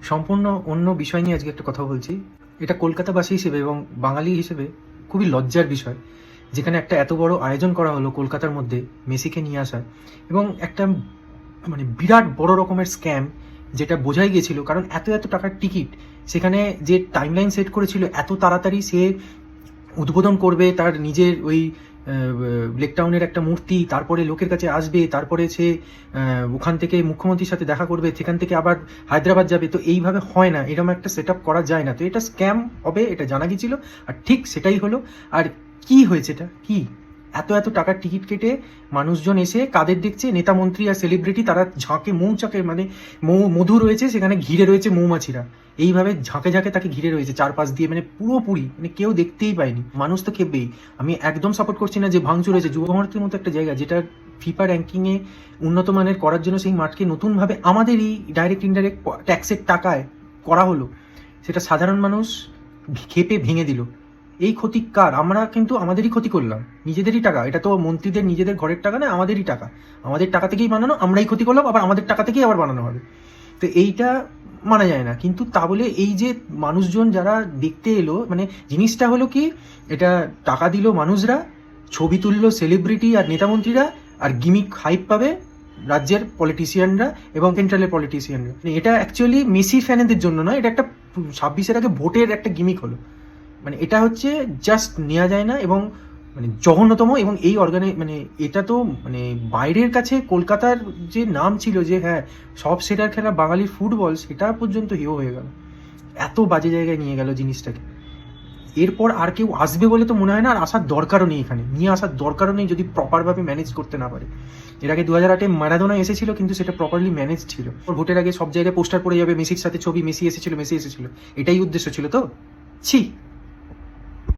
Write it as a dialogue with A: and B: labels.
A: সম্পূর্ণ অন্য বিষয় নিয়ে আজকে একটা কথা বলছি। এটা কলকাতাবাসী হিসেবে এবং বাঙালি হিসেবে খুবই লজ্জার বিষয়, যেখানে একটা এত বড় আয়োজন করা হলো কলকাতার মধ্যে মেসিকে নিয়ে আসা, এবং একটা বিরাট বড় রকমের স্ক্যাম, যেটা বোঝাই গেছিল। কারণ এত এত টাকার টিকিট, সেখানে যে টাইমলাইন সেট করেছিল এত তাড়াতাড়ি সে উদ্বোধন করবে তার নিজের ওই লেক টাউনের একটা মূর্তি, তারপরে লোকের কাছে আসবে, তারপরে সে ওখান থেকে মুখ্যমন্ত্রীর সাথে দেখা করবে, সেখান থেকে আবার হায়দ্রাবাদ যাবে। তো এইভাবে হয় না, এরকম একটা সেট আপ করা যায় না। তো এটা স্ক্যাম হবে, এটা জানা গিয়েছিল, আর ঠিক সেটাই হলো। আর কি হয়েছে, এটা কি এত এত টাকার টিকিট কেটে মানুষজন এসে কাদের দেখছে, নেতা মন্ত্রী আর সেলিব্রিটি, তারা ঝাঁকে মৌচাকে মধু রয়েছে, সেখানে ঘিরে রয়েছে মৌমাছিরা, এইভাবে ঝাঁকে ঝাঁকে তাকে ঘিরে রয়েছে চারপাশ দিয়ে, পুরোপুরি কেউ দেখতেই পায়নি। মানুষ তো খেপবেই। আমি একদম সাপোর্ট করছি না যে ভাঙচুর হয়েছে। যুব ভারতীর মতো একটা জায়গা, যেটা ফিফা র্যাঙ্কিংয়ে উন্নত মানের করার জন্য সেই মাঠকে নতুনভাবে আমাদেরই ডাইরেক্ট ইনডাইরেক্ট ট্যাক্সের টাকায় করা হলো, সেটা সাধারণ মানুষ খেপে ভেঙে দিল। এই ক্ষতি কার? আমরা কিন্তু আমাদেরই ক্ষতি করলাম, নিজেদেরই টাকা। এটা তো মন্ত্রীদের নিজেদের ঘরের টাকা না, আমাদেরই টাকা, আমাদের টাকা থেকেই বানানো, আমরাই ক্ষতি করলাম, আবার আমাদের টাকা থেকেই আবার বানানো হবে। তো এইটা মানা যায় না। কিন্তু তা বলে এই যে মানুষজন যারা দেখতে এলো, জিনিসটা হলো কি, এটা টাকা দিল মানুষরা, ছবি তুললো সেলিব্রিটি আর নেতামন্ত্রীরা, আর গিমিক হাইপ পাবে রাজ্যের পলিটিশিয়ানরা এবং সেন্ট্রালের পলিটিশিয়ানরা। এটা অ্যাকচুয়ালি মেসি ফ্যানেদের জন্য নয়, এটা একটা 26-এর আগে ভোটের একটা গিমিক হলো। এটা হচ্ছে জাস্ট নেওয়া যায় না, এবং জঘন্যতম। এবং এই এটা তো বাইরের কাছে কলকাতার যে নাম ছিল, যে হ্যাঁ সব সেটার খেলা বাঙালির ফুটবল, সেটা পর্যন্ত হেয় হয়ে গেল। এত বাজে জায়গায় নিয়ে গেল জিনিসটাকে। এরপর আর কেউ আসবে বলে তো মনে হয় না, আর আসার দরকারও নেই, এখানে নিয়ে আসার দরকারও নেই, যদি প্রপারভাবে ম্যানেজ করতে না পারে। এর আগে 2008-এ ম্যারাডোনা এসেছিল, কিন্তু সেটা প্রপারলি ম্যানেজ ছিল। ভোটের আগে সব জায়গায় পোস্টার পড়ে যাবে, মেসির সাথে ছবি, মেসি এসেছিল, মেসি এসেছিল, এটাই উদ্দেশ্য ছিল তো। ছি।